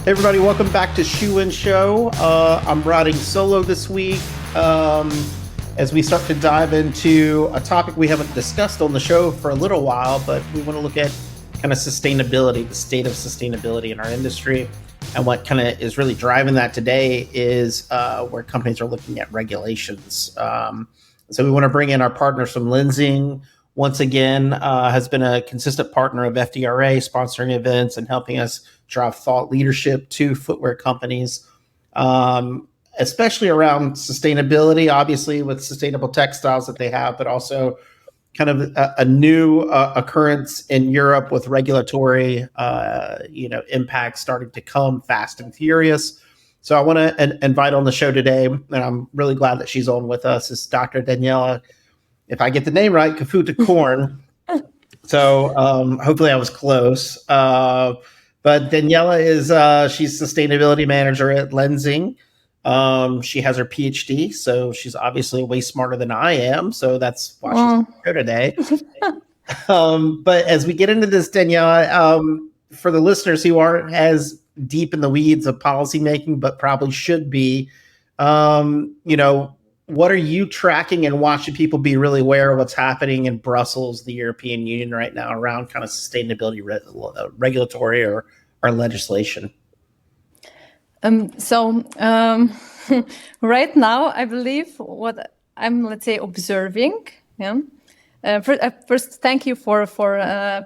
Hey everybody, welcome back to Shoe and Show. I'm riding solo this week as we start to dive into a topic we haven't discussed on the show for a little while, but we want to look at kind of sustainability, the state of sustainability in our industry. And what kind of is really driving that today is where companies are looking at regulations. So we want to bring in our partners from Lenzing. Once again, has been a consistent partner of FDRA, sponsoring events and helping us drive thought leadership to footwear companies, especially around sustainability, obviously with sustainable textiles that they have, but also kind of a new occurrence in Europe with regulatory, impacts starting to come fast and furious. So I want to invite on the show today, and I'm really glad that she's on with us, is Dr. Danijela, if I get the name right, Cafuta Korn. So hopefully I was close. But Danijela is she's sustainability manager at Lenzing. She has her PhD, so she's obviously way smarter than I am. So that's why she's here today. But as we get into this, Danijela, for the listeners who aren't as deep in the weeds of policymaking, but probably should be, what are you tracking and watching people be really aware of what's happening in Brussels, the European Union right now around kind of sustainability regulatory or legislation? Right now, I believe what I'm, observing. Yeah. First, thank you for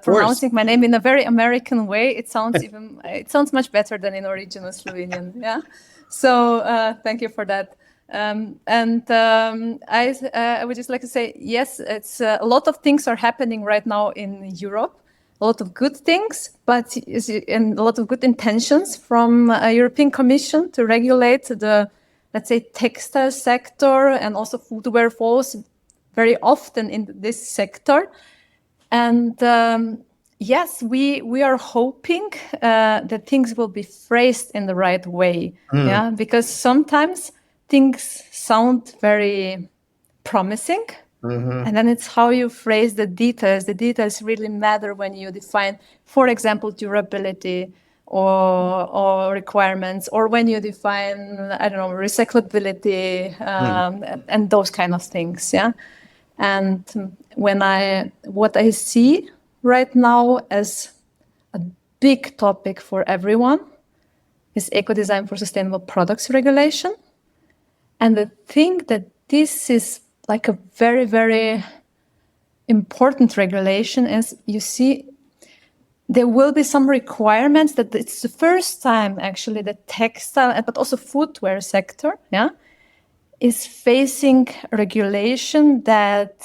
pronouncing my name in a very American way. It sounds much better than in original Slovenian. Yeah. So thank you for that. I would just like to say, yes, it's a lot of things are happening right now in Europe, a lot of good things, and a lot of good intentions from European Commission to regulate the, textile sector, and also footwear falls very often in this sector. And yes, we are hoping that things will be phrased in the right way. Yeah, because sometimes things sound very promising, and then it's how you phrase the details. The details really matter when you define, for example, durability or requirements, or when you define, recyclability, and those kind of things. Yeah, and what I see right now as a big topic for everyone is eco-design for sustainable products regulation. And the thing that this is like a very, very important regulation is, you see, there will be some requirements that it's the first time actually the textile, but also footwear sector, is facing regulation that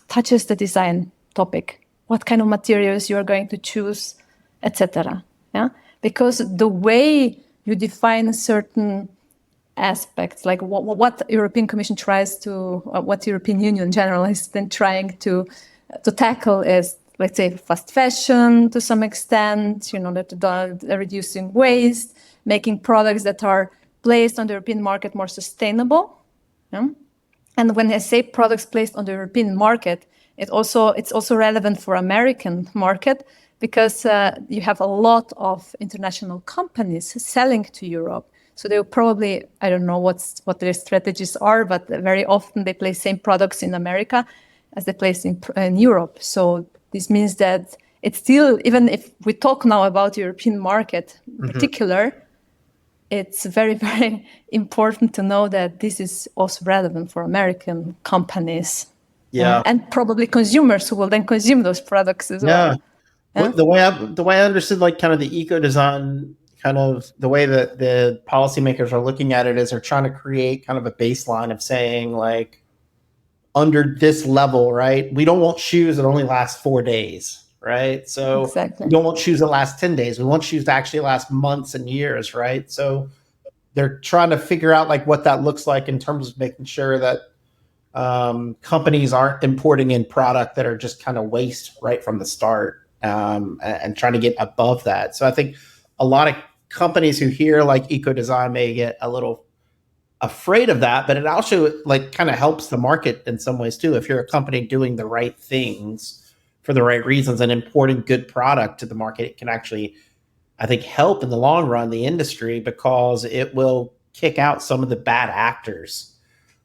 touches the design topic. What kind of materials you are going to choose, etc. Yeah, because the way you define certain aspects, like what European Commission tries to, what the European Union in general is then trying to tackle is, fast fashion to some extent, reducing waste, making products that are placed on the European market more sustainable. Yeah? And when I say products placed on the European market, it's also relevant for American market, because you have a lot of international companies selling to Europe. So they'll probably, I don't know what their strategies are, but very often they place same products in America as they place in Europe. So this means that it's still, even if we talk now about the European market in particular, it's very, very important to know that this is also relevant for American companies. Yeah. And probably consumers who will then consume those products as well. Yeah. The way I understood, kind of the eco-design, kind of the way that the policymakers are looking at it is they're trying to create kind of a baseline of saying, under this level, right? We don't want shoes that only last 4 days, right? So exactly. We don't want shoes that last 10 days. We want shoes to actually last months and years, right? So they're trying to figure out what that looks like in terms of making sure that companies aren't importing in product that are just kind of waste right from the start, and trying to get above that. So I think a lot of companies who hear eco-design may get a little afraid of that, but it also kind of helps the market in some ways too. If you're a company doing the right things for the right reasons and importing good product to the market, it can actually I think, help in the long run the industry because it will kick out some of the bad actors.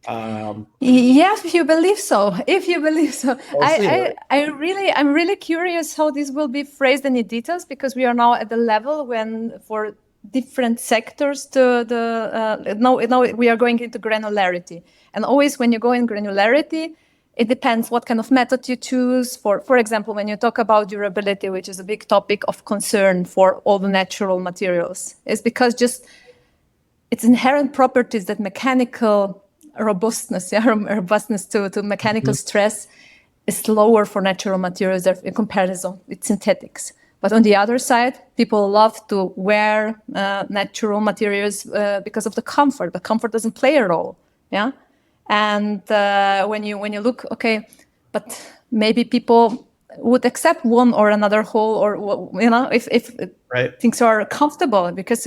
Yeah, if you believe so. If you believe so, We'll see, right? I'm really curious how this will be phrased in the details, because we are now at the level when for different sectors now we are going into granularity, and always when you go in granularity, it depends what kind of method you choose. For example, when you talk about durability, which is a big topic of concern for all the natural materials, is because just its inherent properties that mechanical robustness, robustness to mechanical stress is lower for natural materials in comparison with synthetics. But on the other side, people love to wear natural materials because of the comfort. But comfort doesn't play a role, yeah. And when you look, okay, but maybe people would accept one or another hole, or if Right. things are comfortable, because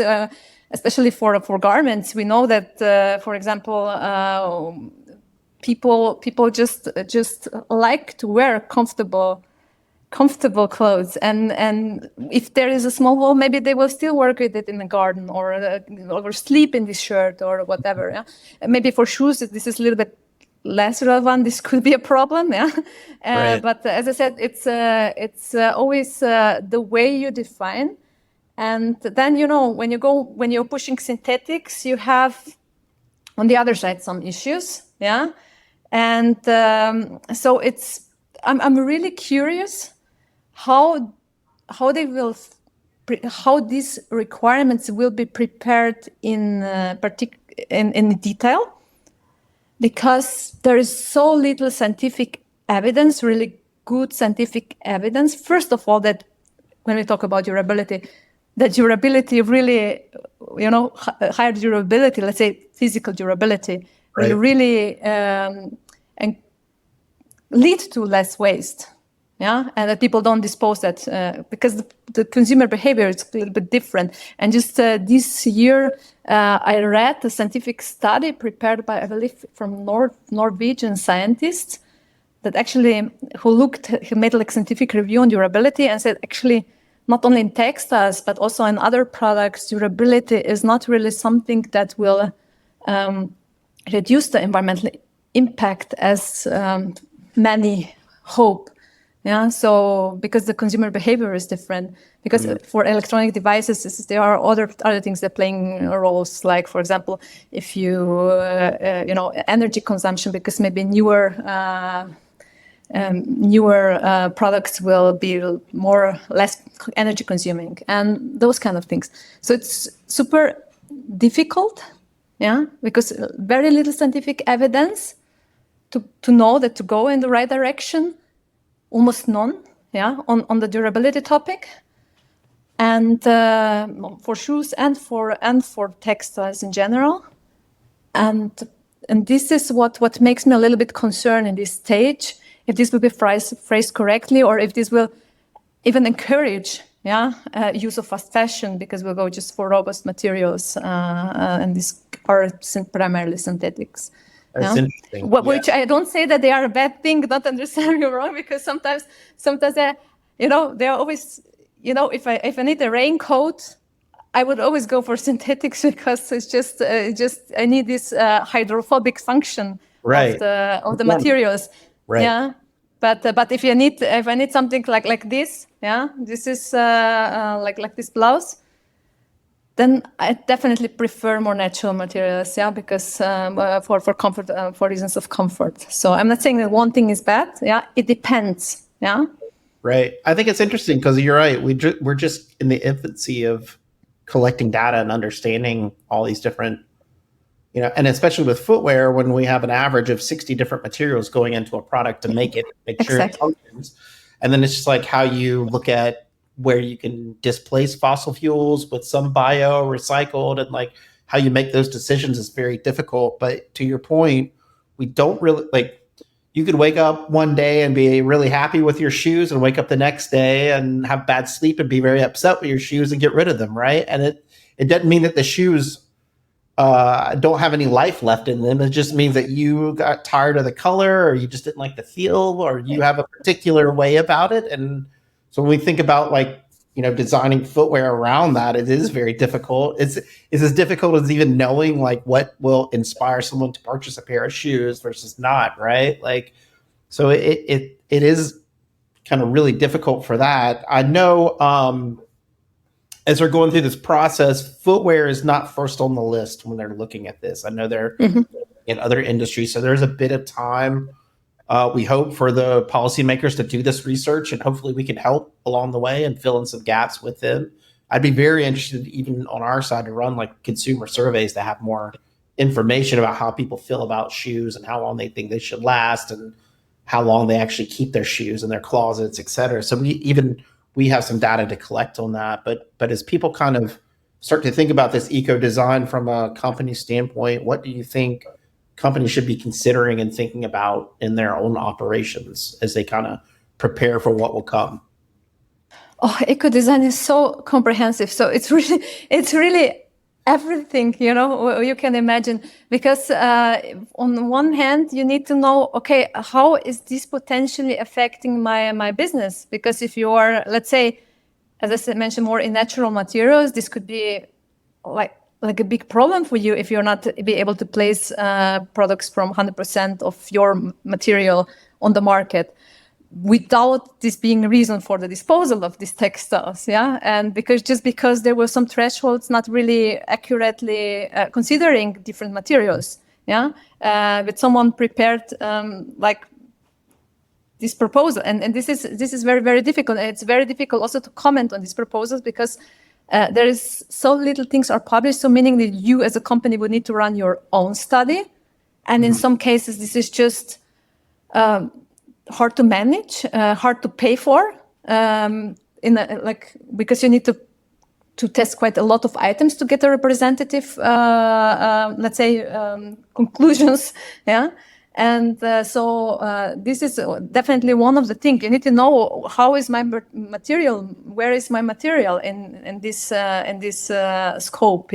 especially for garments, we know that, for example, people just like to wear comfortable clothes, and if there is a small hole, maybe they will still work with it in the garden, or sleep in this shirt or whatever. Yeah, and maybe for shoes this is a little bit less relevant. This could be a problem. Yeah, Right. but as I said, it's always the way you define. And then, when you're pushing synthetics, you have on the other side some issues, yeah. And so I'm really curious how these requirements will be prepared in detail, because there is so little scientific evidence, really good scientific evidence. First of all, that when we talk about durability, the durability really, higher durability, let's say physical durability, Right. will really and lead to less waste. Yeah, and that people don't dispose that because the consumer behavior is a little bit different. And just this year, I read a scientific study prepared by, I believe, from Norwegian scientists that actually who made like scientific review on durability and said actually, not only in textiles, but also in other products, durability is not really something that will reduce the environmental impact as many hope. Yeah, so because the consumer behavior is different. Because for electronic devices, there are other things that playing roles. Like, for example, if you energy consumption, because maybe newer products will be less energy consuming, and those kind of things. So it's super difficult, yeah, because very little scientific evidence to know that to go in the right direction, almost none, yeah, on the durability topic, and for shoes and for textiles in general, and this is what makes me a little bit concerned in this stage. If this will be phrased correctly, or if this will even encourage use of fast fashion, because we'll go just for robust materials, and these are primarily synthetics. That's interesting. Which I don't say that they are a bad thing, don't understand me wrong, because sometimes they're always, if I need a raincoat, I would always go for synthetics, because it's just I need this hydrophobic function Right. of the materials. Right. Yeah, but if I need something like this, yeah, this is like this blouse, then I definitely prefer more natural materials, yeah, because for comfort, for reasons of comfort. So I'm not saying that one thing is bad, yeah, it depends, yeah. Right. I think it's interesting because you're right. We're just in the infancy of collecting data and understanding all these different, and especially with footwear, when we have an average of 60 different materials going into a product to make sure it functions. And then it's just like how you look at where you can displace fossil fuels with some bio recycled, and like how you make those decisions is very difficult. But to your point, we don't really you could wake up one day and be really happy with your shoes, and wake up the next day and have bad sleep and be very upset with your shoes and get rid of them, right? And it doesn't mean that the shoes don't have any life left in them. It just means that you got tired of the color, or you just didn't like the feel, or you have a particular way about it. And so when we think about like designing footwear around that, it is very difficult. It's as difficult as even knowing like what will inspire someone to purchase a pair of shoes versus not, right? Like, so it is kind of really difficult for that. I know as they're going through this process, footwear is not first on the list when they're looking at this. I know they're in other industries, so there's a bit of time. We hope for the policymakers to do this research, and hopefully we can help along the way and fill in some gaps with them. I'd be very interested, even on our side, to run like consumer surveys to have more information about how people feel about shoes and how long they think they should last and how long they actually keep their shoes in their closets, et cetera. So we have some data to collect on that. But as people kind of start to think about this eco design from a company standpoint, what do you think companies should be considering and thinking about in their own operations as they kind of prepare for what will come? Oh, eco design is so comprehensive. So it's really everything, you can imagine, because on one hand, you need to know, okay, how is this potentially affecting my business? Because if you are, let's say, as I mentioned, more in natural materials, this could be like a big problem for you if you're not be able to place products from 100% of your material on the market without this being a reason for the disposal of these textiles, and because there were some thresholds not really accurately considering different materials, but someone prepared like this proposal, and this is very, very difficult. And it's very difficult also to comment on these proposals because there is so little things are published, so meaning that you as a company would need to run your own study, and in some cases this is just hard to manage, hard to pay for, because you need to test quite a lot of items to get a representative, let's say, conclusions, And so this is definitely one of the things. You need to know how is my material, where is my material in this scope,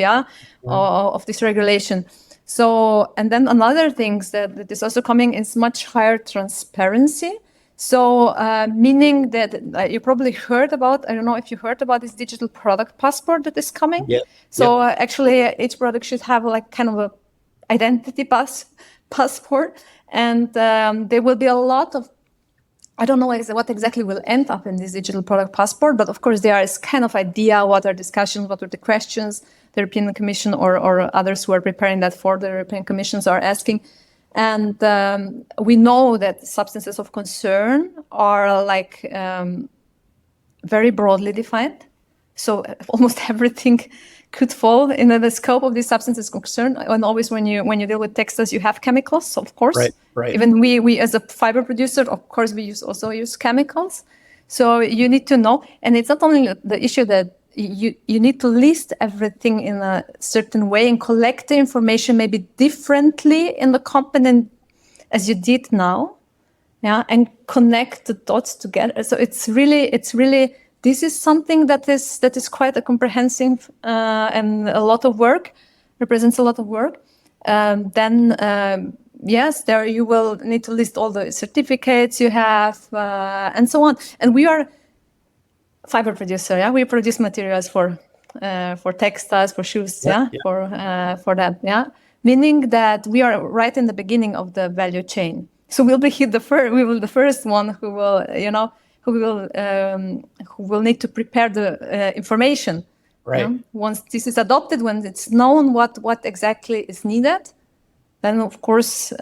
of this regulation. So, and then another thing that is also coming is much higher transparency. So, meaning that you probably heard about, I don't know if you heard about this digital product passport that is coming. Yeah. So actually each product should have like kind of a identity passport, and there will be a lot of, I don't know what exactly will end up in this digital product passport, but of course there is kind of idea what are discussions, what are the questions the European Commission or others who are preparing that for the European Commissions are asking. And we know that substances of concern are like very broadly defined. So almost everything could fall in the scope of these substances of concern. And always when you deal with textiles, you have chemicals, of course. Right. Even we as a fiber producer, of course, we also use chemicals. So you need to know. And it's not only the issue that you need to list everything in a certain way and collect the information maybe differently in the component as you did now, and connect the dots together. So it's really this is something that is quite a comprehensive and a lot of work, represents a lot of work. Yes, there you will need to list all the certificates you have and so on. And we are fiber producer, we produce materials for textiles, for shoes, for that, meaning that we are right in the beginning of the value chain. So we'll be the first one who will, who will need to prepare the information. Right. Once this is adopted, when it's known what exactly is needed, then of course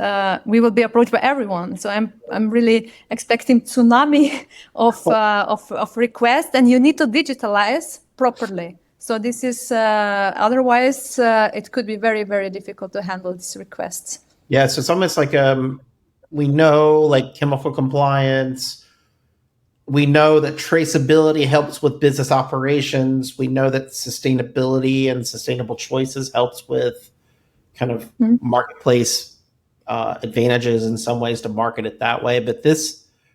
we will be approached by everyone. So I'm really expecting tsunami of requests, and you need to digitalize properly. So this is otherwise it could be very, very difficult to handle these requests. Yeah, so it's almost like we know like chemical compliance. We know that traceability helps with business operations. We know that sustainability and sustainable choices helps with kind of marketplace advantages in some ways to market it that way. But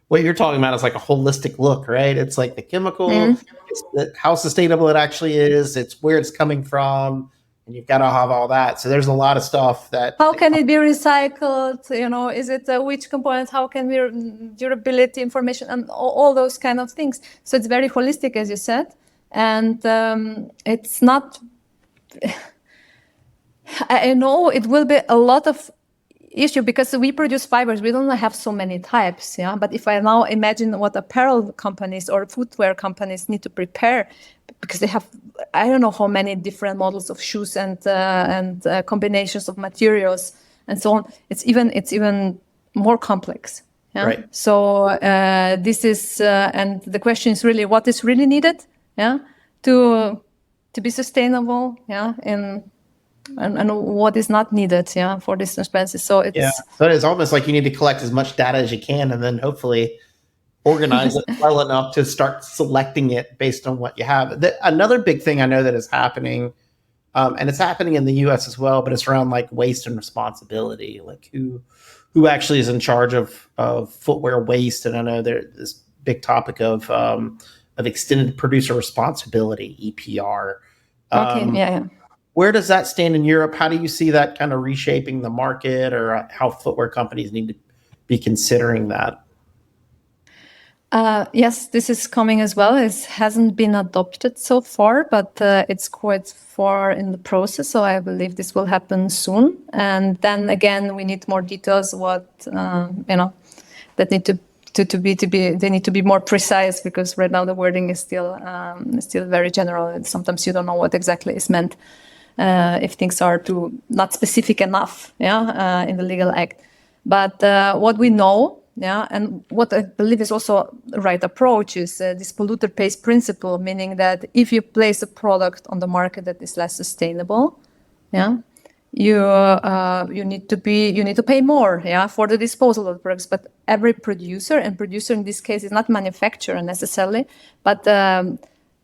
what you're talking about is like a holistic look, right? It's like the chemical, it's how sustainable it actually is, it's where it's coming from, and you've got to have all that. So there's a lot of stuff that... How can it be recycled? Is it which components? How can we durability information and all those kind of things? So it's very holistic, as you said. And it's not, I know it will be a lot of issue because we produce fibers. We don't have so many types, yeah. But if I now imagine what apparel companies or footwear companies need to prepare, because they have, I don't know how many different models of shoes and combinations of materials and so on. It's even more complex. Yeah? Right. So this is, and the question is really what is really needed, yeah, to be sustainable, yeah, and what is not needed, yeah, for this transparency. So it's almost like you need to collect as much data as you can, and then hopefully organize it well enough to start selecting it based on what you have. Another big thing I know that is happening, and it's happening in the U.S. as well, but it's around like waste and responsibility, like who actually is in charge of footwear waste. And I know there's this big topic of extended producer responsibility, EPR. Okay, Where does that stand in Europe? How do you see that kind of reshaping the market, or how footwear companies need to be considering that? Yes, this is coming as well. It hasn't been adopted so far, but it's quite far in the process. So I believe this will happen soon. And then again, we need more details. What that need they need to be more precise, because right now the wording is still very general. And sometimes you don't know what exactly is meant if things are not specific enough, in the legal act. But what we know. Yeah, and what I believe is also the right approach is this polluter pays principle, meaning that if you place a product on the market that is less sustainable, yeah, you need to pay more, yeah, for the disposal of the products. But every producer, and producer in this case is not manufacturer necessarily, but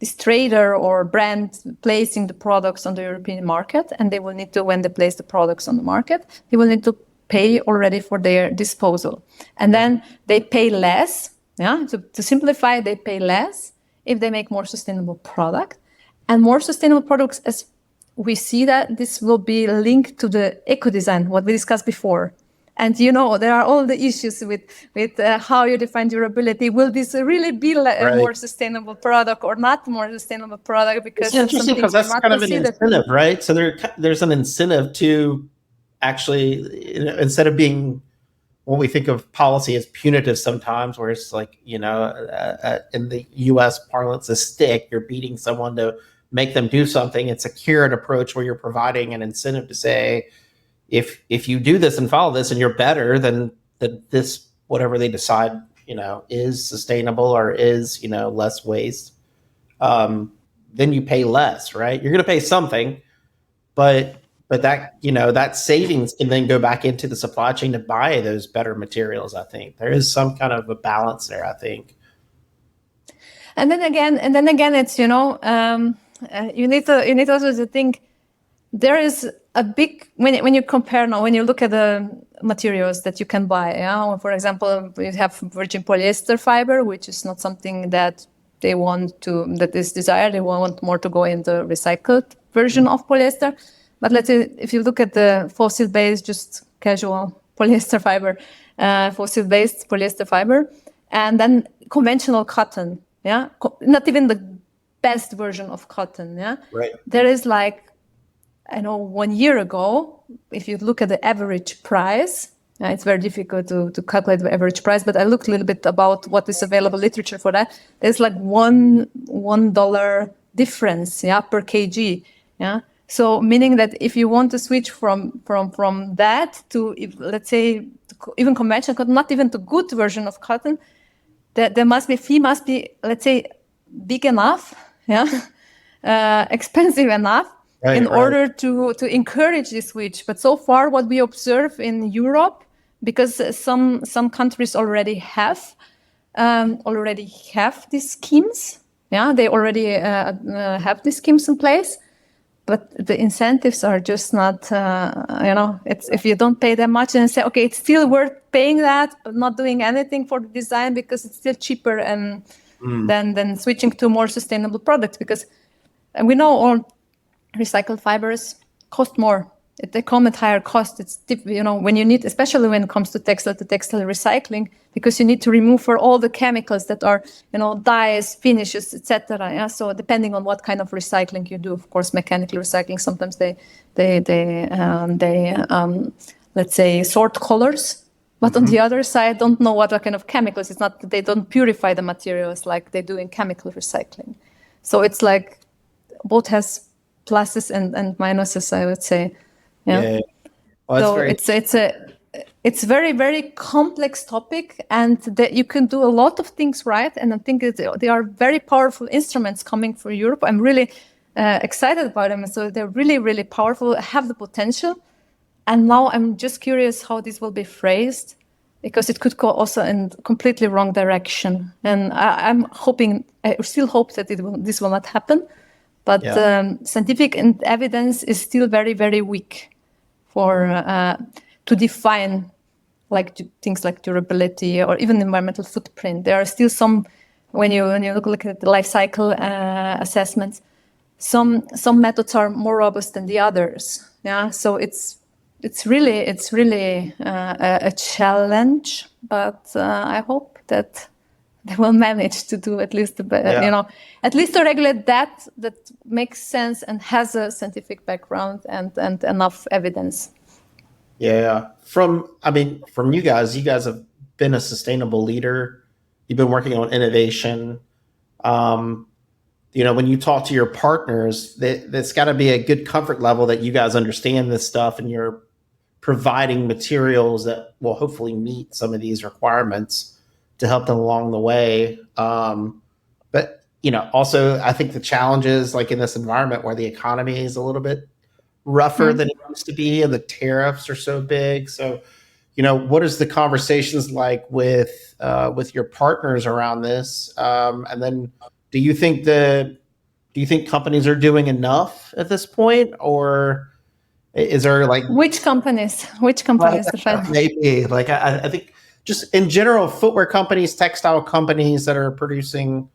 this trader or brand placing the products on the European market, and they will need to, when they place the products on the market, they will need to pay already for their disposal. And then they pay less, yeah, to simplify, they pay less if they make more sustainable product. And more sustainable products, as we see that this will be linked to the eco-design, what we discussed before. And there are all the issues with how you define durability. Will this really be a more sustainable product or not more sustainable product? Because it's interesting because that's kind of an incentive, right? So there's an incentive to actually, instead of being what we think of policy as punitive sometimes, where it's like, in the U.S. parlance, a stick, you're beating someone to make them do something. It's a carrot approach where you're providing an incentive to say, if you do this and follow this and you're better than this, whatever they decide, is sustainable or is, less waste, then you pay less, right? You're going to pay something, but that, that savings can then go back into the supply chain to buy those better materials. I think there is some kind of a balance there, I think. And then again, it's, you need also to think there is a big, when you compare now, when you look at the materials that you can buy, for example, we have virgin polyester fiber, which is not something that that is desired. They want more to go in the recycled version of polyester. But let's say if you look at the fossil-based, just casual polyester fiber, fossil-based polyester fiber, and then conventional cotton, not even the best version of cotton, right. There is like, I know 1 year ago, if you look at the average price, it's very difficult to calculate the average price, but I looked a little bit about what is available literature for that. There's like $1 difference, per kg, So meaning that if you want to switch from that to, let's say, even conventional cotton, not even to good version of cotton, fee must be, let's say, big enough, expensive enough, in order to encourage this switch. But so far, what we observe in Europe, because some countries already have these schemes, they already have these schemes in place. But the incentives are just not, it's, if you don't pay that much and say, okay, it's still worth paying that, but not doing anything for the design because it's still cheaper and than switching to more sustainable products. And we know all recycled fibers cost more they come at higher cost. It's when you need, especially when it comes to textile recycling, because you need to remove for all the chemicals that are dyes, finishes, etc. Yeah, so depending on what kind of recycling you do, of course, mechanical recycling, sometimes they let's say sort colors, but on the other side, don't know what kind of chemicals. It's not that they don't purify the materials like they do in chemical recycling. So it's like both has pluses and minuses, I would say. Yeah. Well, it's very, very complex topic, and that you can do a lot of things right. And I think they are very powerful instruments coming for Europe. I'm really excited about them. So they're really, really powerful, have the potential. And now I'm just curious how this will be phrased, because it could go also in completely wrong direction. And I still hope that this will not happen. But scientific evidence is still very, very weak to define things like durability or even environmental footprint. There are still some, when you look at the life cycle assessments, some methods are more robust than the others. Yeah, so it's really a challenge, but I hope that they will manage to do at least at least to regulate that makes sense and has a scientific background and enough evidence. Yeah. From you guys have been a sustainable leader. You've been working on innovation. When you talk to your partners, that's got to be a good comfort level that you guys understand this stuff and you're providing materials that will hopefully meet some of these requirements to help them along the way. But also I think the challenges, like in this environment where the economy is a little bit rougher than it used to be and the tariffs are so big. So, what is the conversations like with your partners around this? And then do you think companies are doing enough at this point, or is there which companies? Maybe I think just in general, footwear companies, textile companies that are producing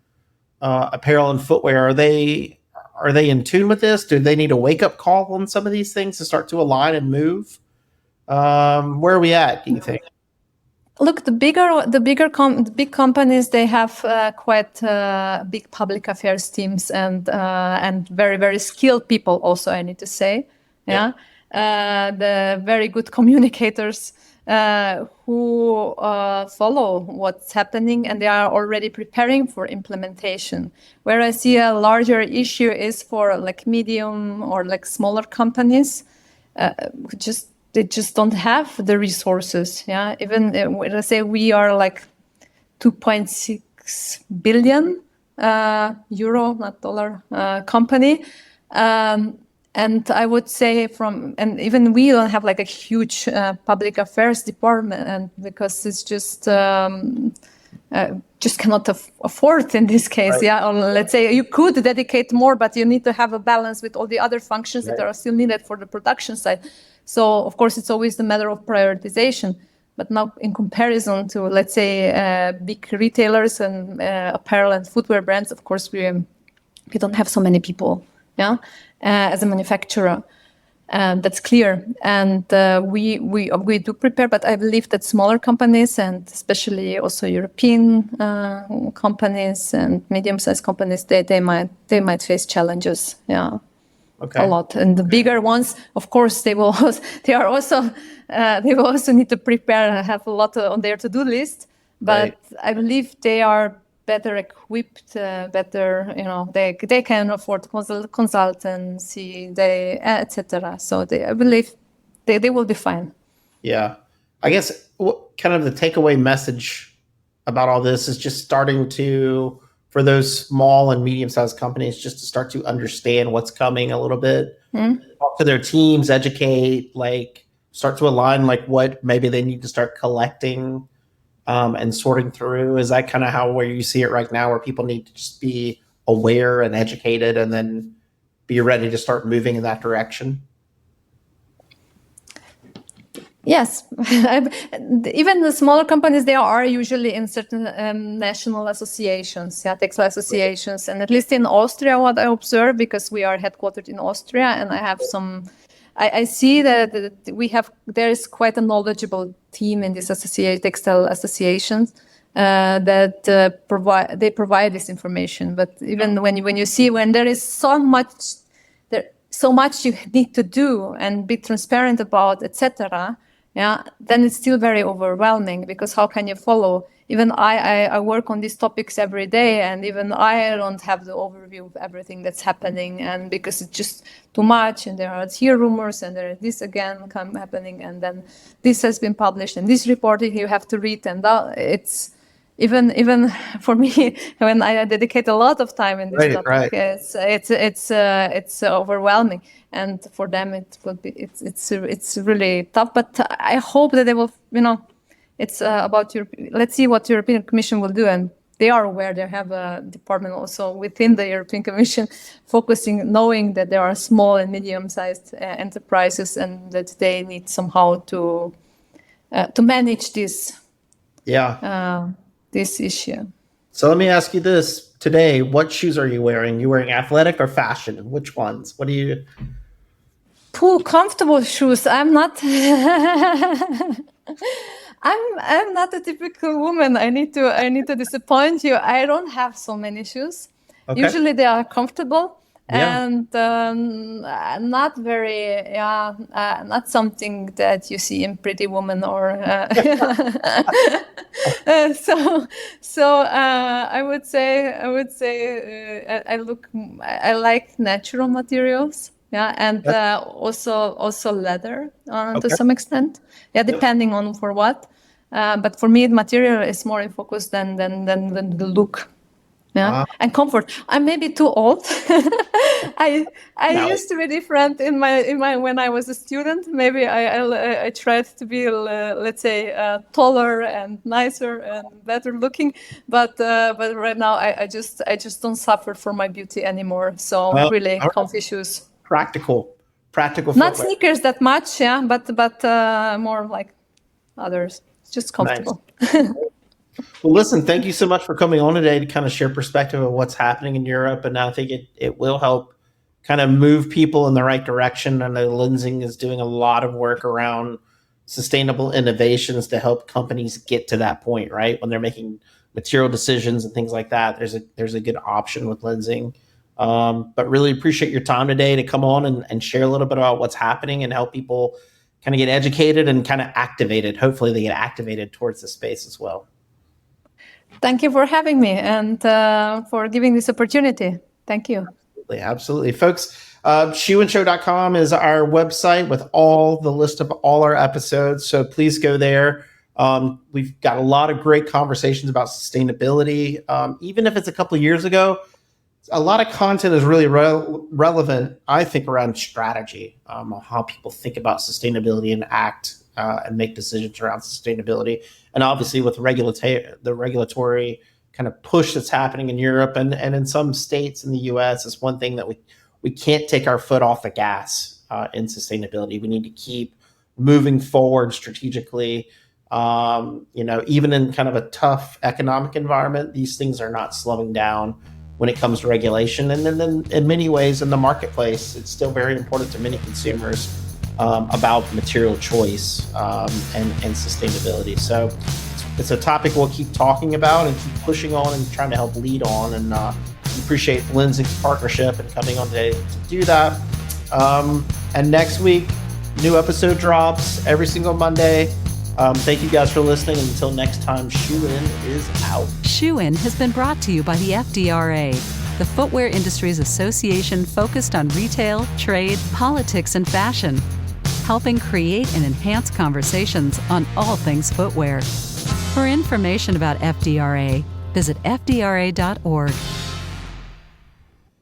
apparel and footwear, are they in tune with this? Do they need a wake up call on some of these things to start to align and move? Where are we at, do you think? Look, the big companies, they have quite big public affairs teams and very, very skilled people also, I need to say. Yeah. The very good communicators who follow what's happening, and they are already preparing for implementation. Where I see a larger issue is for medium or smaller companies. They just don't have the resources. Yeah, even when I say we are 2.6 billion euro, not dollar, company. And I would say and even we don't have a huge public affairs department, and because it's just cannot afford in this case. Right. Yeah, or let's say you could dedicate more, but you need to have a balance with all the other functions that are still needed for the production side. So of course it's always the matter of prioritization. But now in comparison to, let's say, big retailers and apparel and footwear brands, of course we don't have so many people. Yeah. As a manufacturer, that's clear, and we do prepare. But I believe that smaller companies, and especially also European companies and medium-sized companies, they might face challenges. Yeah, a lot. And the bigger ones, of course, they will also need to prepare, have a lot on their to-do list. But I believe they are better equipped, they can afford consultancy, etc. So I believe they will be fine. Yeah, I guess kind of the takeaway message about all this is just starting for those small and medium-sized companies, just to start to understand what's coming a little bit, talk to their teams, educate, start to align what maybe they need to start collecting. And sorting through. Is that kind of where you see it right now, where people need to just be aware and educated and then be ready to start moving in that direction? Yes. Even the smaller companies, they are usually in certain national associations, textile associations. And at least in Austria, what I observe, because we are headquartered in Austria, and I have some I see that there is quite a knowledgeable team in these textile associations that provide this information. But even when you see when there is so much you need to do and be transparent about, etc., then it's still very overwhelming, because how can you follow? Even I work on these topics every day, and even I don't have the overview of everything that's happening, and because it's just too much, and there are here rumors, and there is this again happening, and then this has been published, and this report you have to read, and it's even for me, when I dedicate a lot of time in this topic, it's overwhelming, and for them it's really tough. But I hope that they will, it's about let's see what the European Commission will do, and they are aware. They have a department also within the European Commission knowing that there are small and medium-sized enterprises, and that they need somehow to manage this. This issue. So let me ask you this today: what shoes are you wearing? You wearing athletic or fashion? Which ones? What do you? Comfortable shoes. I'm not. I'm not a typical woman. I need to disappoint you. I don't have so many shoes. Okay. Usually they are comfortable. And not very, not something that you see in Pretty Woman or. So I would say I like natural materials. And also leather to some extent. Depending on for what. But for me, material is more in focus than the look. And comfort. I'm maybe too old. I used to be different in my when I was a student. Maybe I tried to be let's say taller and nicer and better looking. But right now I just don't suffer for my beauty anymore. So really comfy shoes. Practical. Not footwear. Sneakers that much, but more like others. It's just comfortable. Nice. Well, listen, thank you so much for coming on today to kind of share perspective of what's happening in Europe. And I think it will help kind of move people in the right direction. I know Lenzing is doing a lot of work around sustainable innovations to help companies get to that point, right? When they're making material decisions and things like that, there's a good option with Lenzing. But really appreciate your time today to come on and share a little bit about what's happening and help people kind of get educated and kind of activated. Hopefully they get activated towards the space as well. Thank you for having me and for giving this opportunity. Thank you. Absolutely. Folks, shoeandshow.com is our website with all the list of all our episodes. So please go there. We've got a lot of great conversations about sustainability. Even if it's a couple of years ago, a lot of content is really relevant, I think, around strategy, how people think about sustainability and act and make decisions around sustainability. And obviously with the regulatory kind of push that's happening in Europe and in some states in the US, is one thing that we can't take our foot off the gas in sustainability. We need to keep moving forward strategically. Even in kind of a tough economic environment, these things are not slowing down when it comes to regulation. And then in many ways in the marketplace, it's still very important to many consumers about material choice and sustainability. So it's a topic we'll keep talking about and keep pushing on and trying to help lead on. And appreciate Lenzing's partnership and coming on today to do that. And next week, new episode drops every single Monday. Thank you guys for listening. And until next time, Shoe In is out. Shoe In has been brought to you by the FDRA, the Footwear Industries Association focused on retail, trade, politics, and fashion, helping create and enhance conversations on all things footwear. For information about FDRA, visit fdra.org.